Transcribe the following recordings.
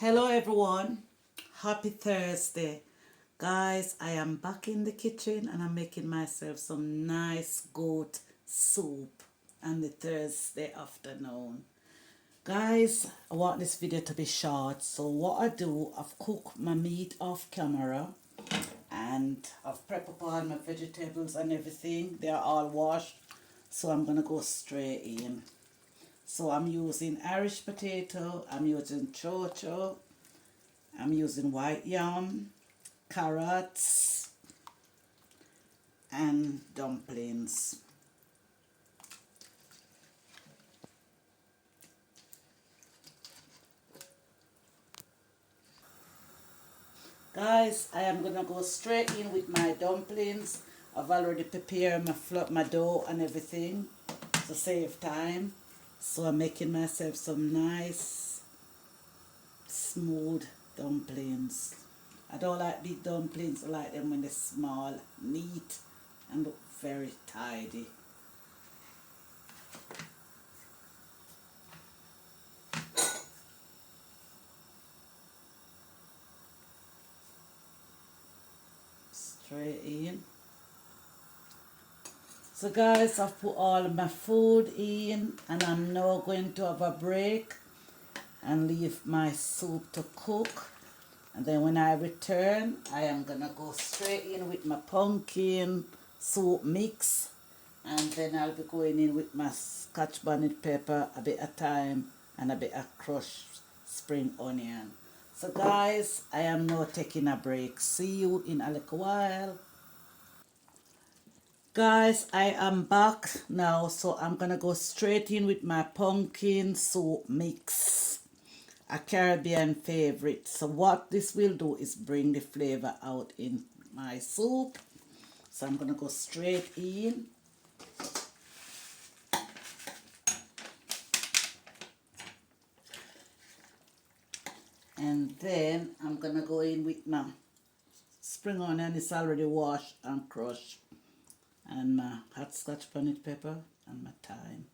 Hello everyone, happy Thursday. Guys, I am back in the kitchen and I'm making myself some nice goat soup on the Thursday afternoon. Guys, I want this video to be short, so what I do, I've cooked my meat off camera and I've prepped up all my vegetables and everything. They're all washed, so I'm gonna go straight in. So I'm using Irish potato, I'm using chocho, I'm using white yam, carrots, and dumplings. Guys, I am gonna go straight in with my dumplings. I've already prepared my dough and everything to save time. So I'm making myself some nice smooth dumplings. I don't like big dumplings, I like them when they're small, neat, and look very tidy. Straight in. So guys, I've put all my food in and I'm now going to have a break and leave my soup to cook. And then when I return, I am gonna go straight in with my pumpkin soup mix, and then I'll be going in with my scotch bonnet pepper, a bit of thyme, and a bit of crushed spring onion. So guys, I am now taking a break. See you in a little while. Guys, I am back now, so I'm gonna go straight in with my pumpkin soup mix, a Caribbean favorite. So what this will do is bring the flavor out in my soup. So I'm gonna go straight in. And then I'm gonna go in with my spring onion. It's already washed and crushed, and my hot scotch bonnet pepper and my thyme.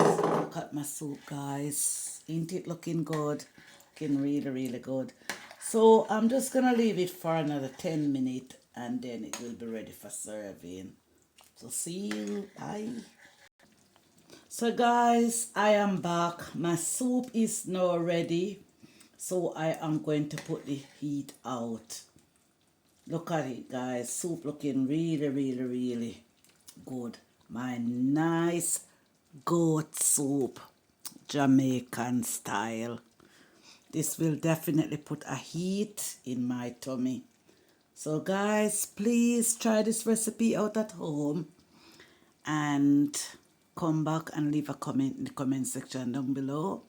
So look at my soup, guys. Ain't it looking good? Looking really good. So I'm just gonna leave it for another 10 minutes and then it will be ready for serving. So see you. Bye. So guys, I am back. My soup is now ready. So I am going to put the heat out. Look at it, guys. Soup looking really good. My nice goat soup, Jamaican style. This will definitely put a heat in my tummy. So guys, please try this recipe out at home and come back and leave a comment in the comment section down below.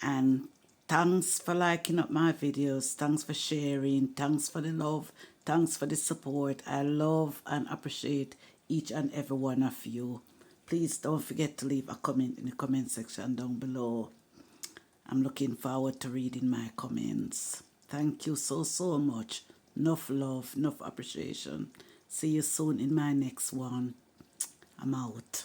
And thanks for liking up my videos. Thanks for sharing. Thanks for the love. Thanks for the support. I love and appreciate each and every one of you. Please don't forget to leave a comment in the comment section down below. I'm looking forward to reading my comments. Thank you so much. Enough love, enough appreciation. See you soon in my next one. I'm out.